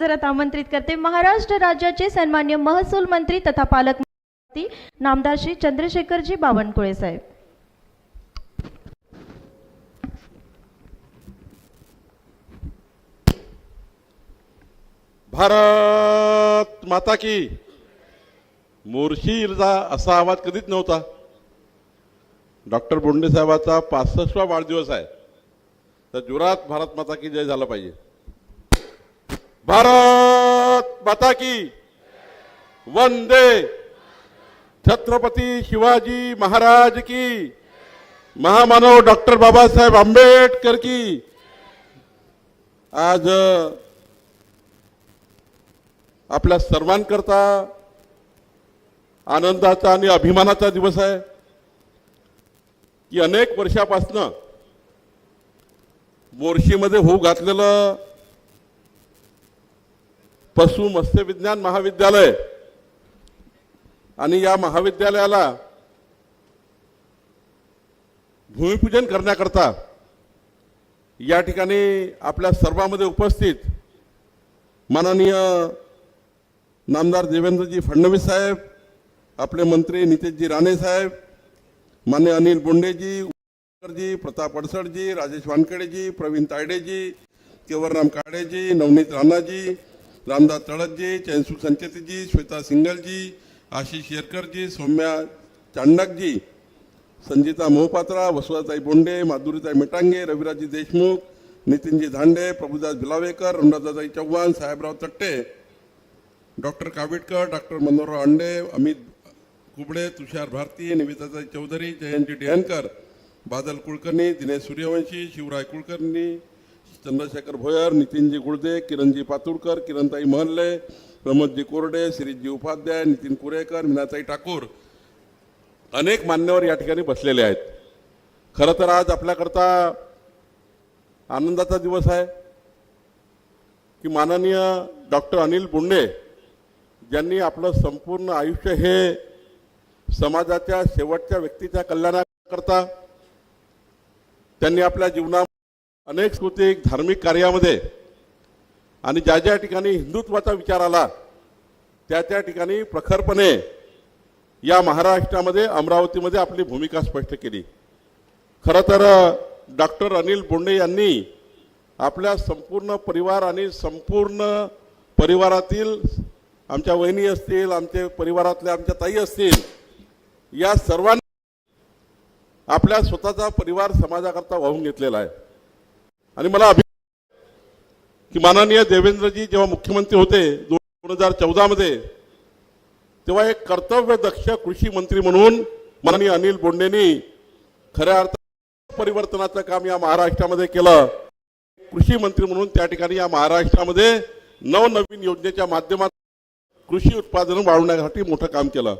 जरात आमंत्रित करते महाराष्ट्र राज्याचे सन्मान्य महसूल मंत्री तथा पालकमंत्री नामदार श्री चंद्रशेखरजी बावनकुळे साहेब। भारत माता की। मोर्शीचा असा आवाज कधीच नव्हता। डॉक्टर बोंडे साहेबाचा 65वा वाढदिवस आहे, तर जोरात भारत माता की जय झाला पाहिजे। भारत माता की वंदे। छत्रपती शिवाजी महाराज की। महामानव डॉक्टर बाबासाहेब आंबेडकर की। आज आपल्या सर्वांकरता आनंदाचा आणि अभिमानाचा दिवस आहे की अनेक वर्षापासून मोर्शीमध्ये होऊ घातलेलं पशु मत्स्य विज्ञान महाविद्यालय आणि या महाविद्यालयाला भूमिपूजन करण्याकरता या ठिकाणी आपल्या सर्वांमध्ये उपस्थित माननीय नामदार देवेंद्रजी फडणवीस साहेब, आपले मंत्री नितेशजी राणे साहेब, मान्य अनिल बोंडेजी, जी, प्रताप अडसडजी, राजेश वानखेडेजी, प्रवीण तायडेजी, केवरराम काळेजी, नवनीत राणाजी, रामदास तळतजी, चैनसुख संचेतीजी, श्वेता सिंगलजी, आशिष शेरकरजी, सौम्या चांडकजी, संजिता मोहपात्रा, वसुधाताई बोंडे, माधुरीताई मेटांगे, रविराजी देशमुख, नितीनजी धांडे, प्रभुदास बिलावेकर, अनुराधाताई चव्हाण, साहेबराव तट्टे, डॉक्टर काबिडकर, डॉक्टर मनोहरराव अंडे, अमित कुबडे, तुषार भारती, निवेदिताताई चौधरी, जयंती डेहनकर, बादल कुलकर्णी, दिनेश सूर्यवंशी, शिवराय कुलकर्णी, चंद्रशेखर भोयर, नितीनजी गुळदे, किरणजी पातुरकर, किरणताई महल्ले, प्रमोदजी कोरडे, श्रीजी उपाध्याय, नितीन कुरेकर, मीनाताई ठाकूर, अनेक मान्यवर या ठिकाणी बसलेले आहेत। खरं तर आज आपल्याकरता आनंदाचा दिवस आहे की माननीय डॉक्टर अनिल बोंडे ज्यांनी आपलं संपूर्ण आयुष्य हे समाजाच्या शेवटच्या व्यक्तीच्या कल्याणाकरता त्यांनी आपल्या जीवनात अनेक सांस्कृतिक धार्मिक कार्यामध्ये आणि ज्या ज्या ठिकाणी हिंदुत्वाचा विचार आला त्या त्या ठिकाणी प्रखरपणे या महाराष्ट्रामध्ये अमरावतीमध्ये आपली भूमिका स्पष्ट केली। खरं तर डॉक्टर अनिल बोंडे यांनी आपल्या संपूर्ण परिवार आणि संपूर्ण परिवारातील आमच्या वहिनी असतील, आमचे परिवारातल्या आमच्या ताई असतील, या सर्वांनी आपल्या स्वतःचा परिवार समाजाकरता वाहून घेतलेला आहे। आणि मला की माननीय देवेंद्रजी जेव्हा मुख्यमंत्री होते 2014 मध्ये, तेव्हा एक कर्तव्यदक्ष कृषी मंत्री म्हणून माननीय अनिल बोंडेंनी खऱ्या अर्थाने परिवर्तनाचं काम या महाराष्ट्रामध्ये केलं। कृषी मंत्री म्हणून त्या ठिकाणी या महाराष्ट्रामध्ये नवनवीन योजनेच्या माध्यमातून कृषी उत्पादन वाढवण्यासाठी मोठं काम केलं।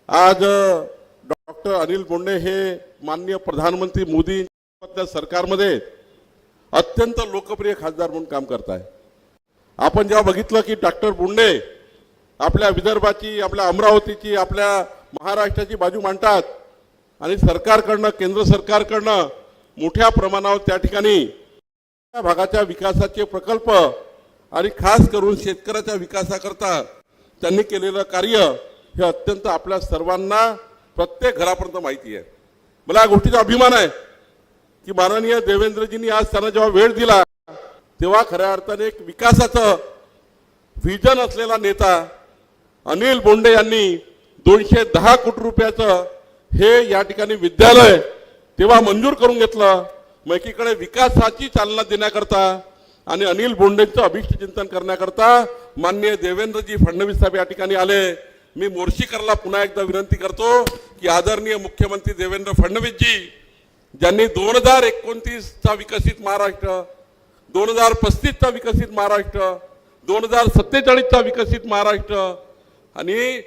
आज डॉक्टर अनिल बोंडे हे माननीय प्रधानमंत्री मोदी सरकारमध्ये अत्यंत लोकप्रिय खासदार म्हणून काम करत आहे। आपण जेव्हा बघितलं की डॉक्टर बोंडे आपल्या विदर्भाची, आपल्या अमरावतीची, आपल्या महाराष्ट्राची बाजू मांडतात आणि सरकारकडनं, केंद्र सरकारकडनं मोठ्या प्रमाणावर त्या ठिकाणी या भागाच्या विकासाचे प्रकल्प आणि खास करून शेतकऱ्याच्या विकासाकरता त्यांनी केलेलं कार्य हे अत्यंत आपल्या सर्वांना प्रत्येक घरापर्यंत माहिती आहे। मला या गोष्टीचा अभिमान आहे की माननीय देवेंद्रजींनी आज त्यांना जेव्हा वेळ दिला तेव्हा खऱ्या अर्थाने एक विकासाचं व्हिजन असलेला नेता अनिल बोंडे यांनी 210 कोटी रुपयाचं हे या ठिकाणी विद्यालय तेव्हा मंजूर करून घेतलं। मग एकीकडे विकासाची चालना देण्याकरता आणि अनिल बोंडेंचं अभिष्ट चिंतन करण्याकरता माननीय देवेंद्रजी फडणवीस साहेब या ठिकाणी आले। मी मोर्शीकरला पुन्हा एकदा विनंती करतो की आदरणीय मुख्यमंत्री देवेंद्र फडणवीसजी ज्यांनी 2029चा विकसित महाराष्ट्र, 2035चा विकसित महाराष्ट्र, 2047चा विकसित महाराष्ट्र आणि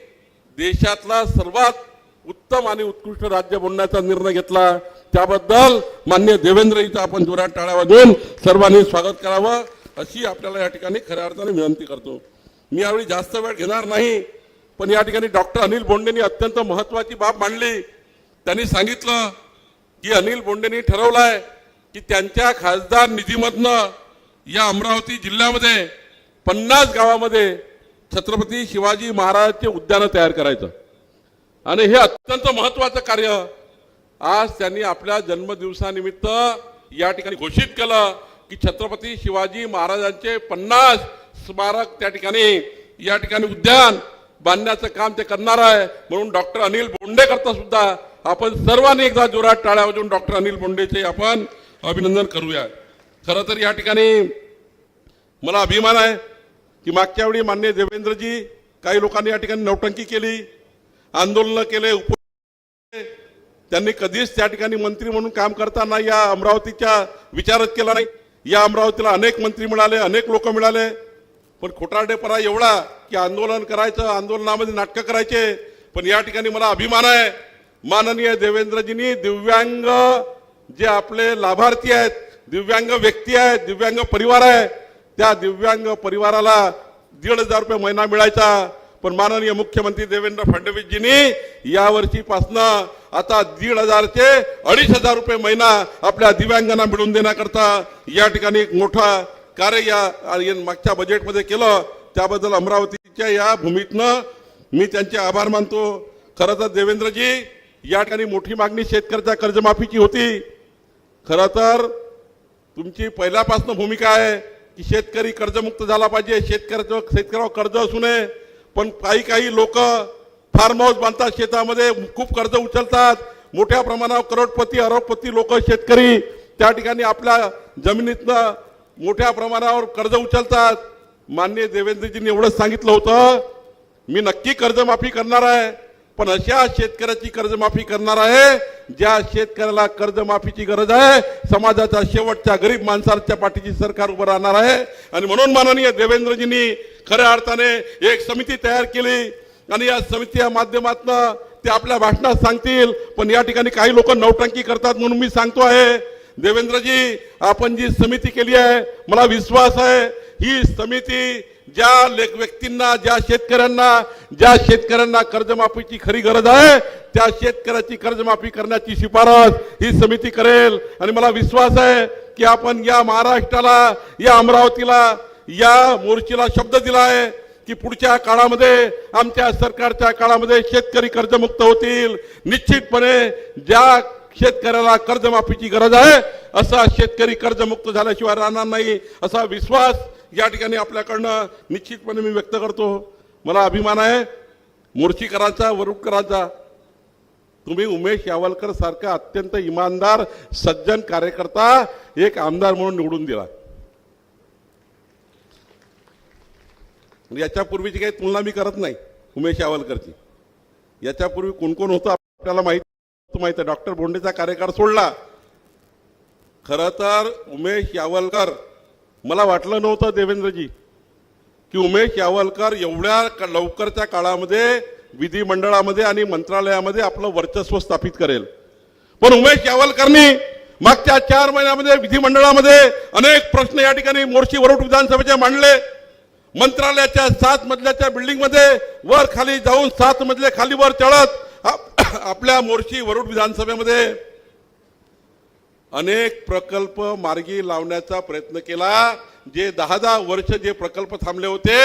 देशातला सर्वात उत्तम आणि उत्कृष्ट राज्य बनण्याचा निर्णय घेतला, त्याबद्दल माननीय देवेंद्रजींचा आपण जोरात टाळ्या वाजवून सर्वांनी स्वागत करावं अशी आपल्याला या ठिकाणी खऱ्या अर्थाने विनंती करतो। मी यावेळी जास्त वेळ घेणार नाही, पण या ठिकाणी डॉक्टर अनिल बोंडेंनी अत्यंत महत्त्वाची बाब मांडली। त्यांनी सांगितलं की अनिल बोंडेंनी ठरवलंय की त्यांच्या खासदार निधीमधनं या अमरावती जिल्ह्यामध्ये 50 गावामध्ये छत्रपती शिवाजी महाराजांचे उद्यान तयार करायचं आणि हे अत्यंत महत्त्वाचं कार्य आज त्यांनी आपल्या जन्मदिवसानिमित्त या ठिकाणी घोषित केलं की छत्रपती शिवाजी महाराजांचे 50 स्मारक त्या ठिकाणी या ठिकाणी उद्यान बांधण्याचं काम ते करणार आहे। म्हणून डॉक्टर अनिल बोंडे करता सुद्धा आपण सर्वांनी एकदा जोरात टाळ्या वाजवून डॉक्टर अनिल बोंडेचे आपण अभिनंदन करूया। खरं तर या ठिकाणी मला अभिमान आहे की मागच्या वेळी माननीय देवेंद्रजी काही लोकांनी या ठिकाणी नौटंकी केली, आंदोलन केले, त्यांनी कधीच त्या ठिकाणी मंत्री म्हणून काम करताना या अमरावतीच्या विचारच केला नाही। या अमरावतीला अनेक मंत्री मिळाले, अनेक लोक मिळाले, पण खोटारडेपणा एवढा की आंदोलन करायचं, आंदोलनामध्ये नाटकं करायचे। पण या ठिकाणी मला अभिमान आहे माननीय देवेंद्रजींनी दिव्यांग जे आपले लाभार्थी आहेत, दिव्यांग व्यक्ती आहेत, दिव्यांग परिवार आहे, त्या दिव्यांग परिवाराला 1,500 रुपये महिना मिळायचा। पण माननीय मुख्यमंत्री देवेंद्र फडणवीसजींनी या वर्षीपासनं आता 1,500 चे 2,500 रुपये महिना आपल्या दिव्यांगांना मिळवून देण्याकरता या ठिकाणी एक मोठा कार्य या मागच्या बजेटमध्ये केलं। त्याबद्दल अमरावतीच्या या भूमीतनं मी त्यांचे आभार मानतो। खरं तर देवेंद्रजी या ठिकाणी मोठी मागणी शेतकऱ्याच्या कर्जमाफीची होती। खरं तर तुमची पहिल्यापासून भूमिका आहे की शेतकरी कर्जमुक्त झाला पाहिजे, शेतकऱ्यावर कर्ज असू नये। पण काही लोक फार्म हाऊस बांधतात, शेतामध्ये खूप कर्ज उचलतात, मोठ्या प्रमाणावर करोडपती अरबपती लोक शेतकरी त्या ठिकाणी आपल्या जमिनीतनं मोठ्या प्रमाणावर कर्ज उचलतात। माननीय देवेंद्रजींनी एवढंच सांगितलं होतं मी नक्की कर्जमाफी करणार आहे, पण अशा शेतकऱ्याची कर्जमाफी करणार आहे ज्या शेतकऱ्याला कर्जमाफीची गरज आहे, समाजाच्या शेवटच्या गरीब माणसाच्या पाठीची सरकार उभं राहणार आहे। आणि म्हणून माननीय देवेंद्रजींनी खऱ्या अर्थाने एक समिती तयार केली आणि या समितीच्या माध्यमातून ते आपल्या भाषणात सांगतील। पण या ठिकाणी काही लोक नौटंकी करतात म्हणून मी सांगतो आहे देवेंद्रजी, आपण जी समिती केली आहे मला विश्वास आहे ही समिती ज्या व्यक्तींना, ज्या शेतकऱ्यांना कर्जमाफीची खरी गरज आहे त्या शेतकऱ्याची कर्जमाफी करण्याची शिफारस ही समिती करेल। आणि मला विश्वास आहे की आपण या महाराष्ट्राला, या अमरावतीला, या मोर्चेला शब्द दिला आहे की पुढच्या काळामध्ये, आमच्या सरकारच्या काळामध्ये शेतकरी कर्जमुक्त होतील। निश्चितपणे ज्या शेतकऱ्याला कर्जमाफीची गरज आहे असा शेतकरी कर्जमुक्त झाल्याशिवाय राहणार नाही असा विश्वास या ठिकाणी आपल्याकडनं निश्चितपणे मी व्यक्त करतो। मला अभिमान आहे मोर्शीकरांचा, वरुडकरांचा। तुम्ही उमेश यावलकर सारखा अत्यंत इमानदार सज्जन कार्यकर्ता एक आमदार म्हणून निवडून दिला। याच्यापूर्वीची काही तुलना मी करत नाही उमेश यावलकरची। याच्यापूर्वी कोण कोण होतं आपल्याला माहिती आहे। डॉक्टर बोंडेचा कार्यकाळ सोडला। खरं तर उमेश यावलकर, मला वाटलं नव्हतं देवेंद्रजी की उमेश यावलकर एवढ्या लवकरच्या काळामध्ये विधिमंडळामध्ये आणि मंत्रालयामध्ये आपलं वर्चस्व स्थापित करेल। पण उमेश यावलकरनी मागच्या 4 महिन्यामध्ये विधिमंडळामध्ये अनेक प्रश्न या ठिकाणी मोर्शी वरुड विधानसभेचे मांडले। मंत्रालयाच्या 7 मजल्याच्या बिल्डिंगमध्ये वर खाली जाऊन 7 मजले खाली वर चढत आपल्या मोर्शी वरुड विधानसभेमध्ये अनेक प्रकल्प मार्गी लावण्याचा प्रयत्न केला। जे 10 वर्ष जे प्रकल्प थांबले होते,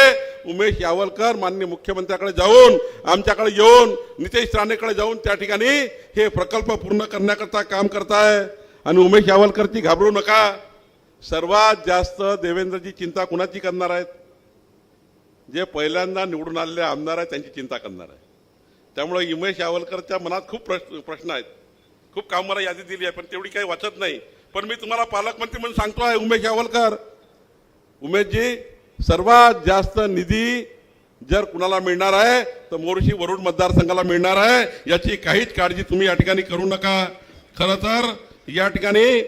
उमेश यावलकर माननीय मुख्यमंत्र्याकडे जाऊन, आमच्याकडे येऊन, नितेश राणेकडे जाऊन त्या ठिकाणी हे प्रकल्प पूर्ण करण्याकरता काम करताय। आणि उमेश यावलकरची घाबरू नका, सर्वात जास्त देवेंद्रजी चिंता कुणाची करणार आहेत? जे पहिल्यांदा निवडून आलेले आमदार आहेत त्यांची चिंता करणार आहे। त्यामुळे उमेश यावलकरच्या मनात खूप प्रश्न आहेत, खूप काम मला यादी दिली आहे पण तेवढी काही वाचत नाही। पण मी तुम्हाला पालकमंत्री म्हणून सांगतो आहे उमेश यावलकर, उमेशजी सर्वात जास्त निधी जर कुणाला मिळणार आहे तर मोर्शी वरुड मतदारसंघाला मिळणार आहे, याची काहीच काळजी तुम्ही या ठिकाणी करू नका। खरं तर या ठिकाणी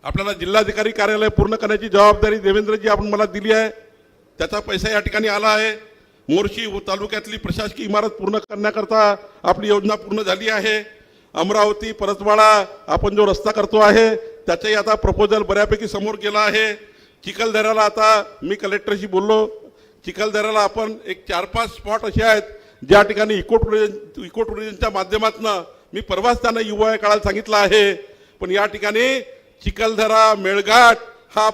आपल्याला जिल्हाधिकारी कार्यालय पूर्ण करण्याची जबाबदारी देवेंद्रजी आपण मला दिली आहे, त्याचा पैसा या ठिकाणी आला आहे। मोर्शी तालुक्यातली प्रशासकीय इमारत पूर्ण करण्याकरता आपली योजना पूर्ण झाली आहे। अमरावती परतवाडा आपण जो रस्ता करतो आहे त्याचाही आता प्रपोजल बऱ्यापैकी समोर गेला आहे। चिखलदऱ्याला आता मी कलेक्टरशी बोललो, चिखलदऱ्याला आपण एक 4-5 स्पॉट असे आहेत ज्या ठिकाणी इको टुरिझमच्या माध्यमातून मी परवाच त्यांना युवा काळात सांगितलं आहे। पण या ठिकाणी चिखलदरा मेळघाट हा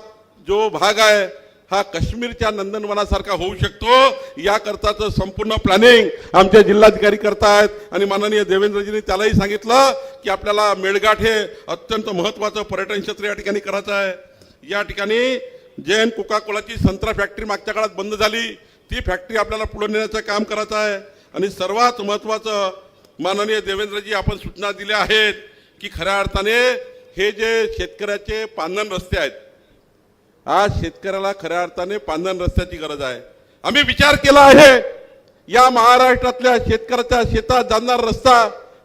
जो भाग आहे हा काश्मीरच्या नंदनवनासारखा होऊ शकतो, याकरताचं संपूर्ण प्लॅनिंग आमचे जिल्हाधिकारी करतायत. आणि माननीय देवेंद्रजींनी त्यालाही सांगितलं की आपल्याला मेळघाट हे अत्यंत महत्त्वाचं पर्यटन क्षेत्र या ठिकाणी करायचं आहे. या ठिकाणी जैन कोका कोलाची संत्रा फॅक्टरी मागच्या काळात बंद झाली, ती फॅक्टरी आपल्याला पुढे नेण्याचं काम करायचं आहे. आणि सर्वात महत्त्वाचं माननीय देवेंद्रजी आपण सूचना दिल्या आहेत की खऱ्या अर्थाने हे जे शेतकऱ्याचे पांधन रस्ते आहेत, आज शेतकऱ्याला खऱ्या अर्थाने पांधन रस्त्याची गरज आहे. आम्ही विचार केला आहे या महाराष्ट्रातल्या शेतकऱ्याच्या शेतात जाणारा रस्ता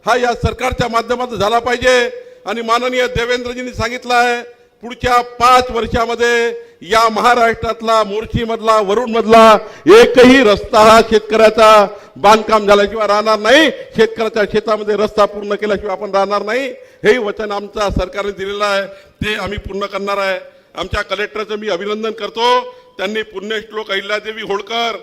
हा या सरकारच्या माध्यमातून झाला पाहिजे. आणि माननीय देवेंद्रजींनी सांगितलं आहे पुढच्या 5 वर्षामध्ये या महाराष्ट्रातला मोर्शीमधला वरुणमधला एकही रस्ता हा शेतकऱ्याचा बांधकाम झाल्याशिवाय राहणार नाही. शेतकऱ्याच्या शेतामध्ये रस्ता पूर्ण केल्याशिवाय आपण राहणार नाही. हे वचन आमच्या सरकारने दिलेलं आहे, ते आम्ही पूर्ण करणार आहे. आमच्या कलेक्टरचं मी अभिनंदन करतो. त्यांनी पुण्यश्लोक अहिल्यादेवी होळकर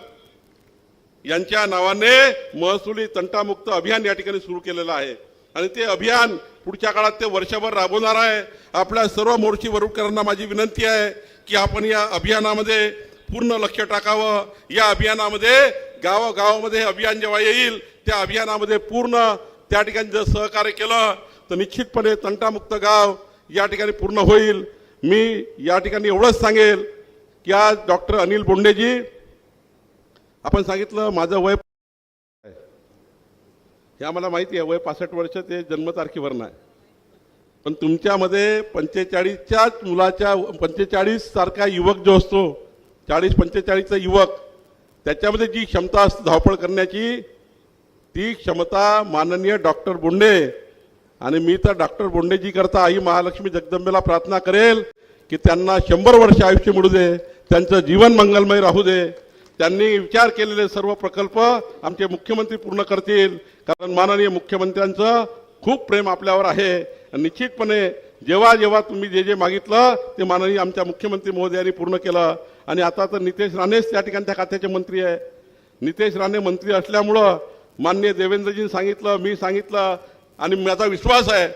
यांच्या नावाने महसुली तंटामुक्त अभियान या ठिकाणी सुरू केलेलं आहे. आणि ते अभियान पुढच्या काळात ते वर्षभर राबवणार आहे. आपल्या सर्व मोर्ची वरुडकरांना माझी विनंती आहे की आपण या अभियानामध्ये पूर्ण लक्ष टाकावं. या अभियानामध्ये गावागावामध्ये अभियान जेव्हा येईल त्या अभियानामध्ये पूर्ण त्या ठिकाणी जर सहकार्य केलं तर निश्चितपणे तंटामुक्त गाव या ठिकाणी पूर्ण होईल. मी या ठिकाणी एवढंच सांगेल की आज डॉक्टर अनिल बोंडेजी, आपण सांगितलं माझं वय हे आम्हाला माहिती आहे, वय 65 वर्ष ते जन्मतारखेवर नाही, पण तुमच्यामध्ये 45च्याच मुलाच्या 45 सारखा युवक जो असतो, 40-45चा युवक, त्याच्यामध्ये जी क्षमता असते धावपळ करण्याची, ती क्षमता माननीय डॉक्टर बोंडे. आणि मी तर डॉक्टर बोंडेजी करता आई महालक्ष्मी जगदंबेला प्रार्थना करेल की त्यांना 100 वर्ष आयुष्य मिळू दे, त्यांचं जीवन मंगलमय राहू दे. त्यांनी विचार केलेले सर्व प्रकल्प आमचे मुख्यमंत्री पूर्ण करतील, कारण माननीय मुख्यमंत्र्यांचं खूप प्रेम आपल्यावर आहे. निश्चितपणे जेव्हा जेव्हा तुम्ही जे जे मागितलं ते माननीय आमच्या मुख्यमंत्री महोदयांनी पूर्ण केलं. आणि आता तर नितेश राणेच त्या ठिकाणी त्या खात्याचे मंत्री आहे. नितेश राणे मंत्री असल्यामुळं माननीय देवेंद्रजींनी सांगितलं, मी सांगितलं, आणि माझा विश्वास आहे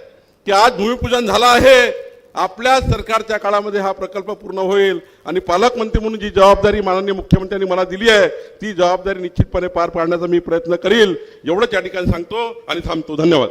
की आज भूमिपूजन झालं आहे. आपल्या सरकारच्या काळामध्ये हा प्रकल्प पूर्ण होईल. आणि पालकमंत्री म्हणून जी जबाबदारी माननीय मुख्यमंत्र्यांनी मला दिली आहे ती जबाबदारी निश्चितपणे पार पाडण्याचा मी प्रयत्न करील. एवढंच या ठिकाणी सांगतो आणि थांबतो. धन्यवाद.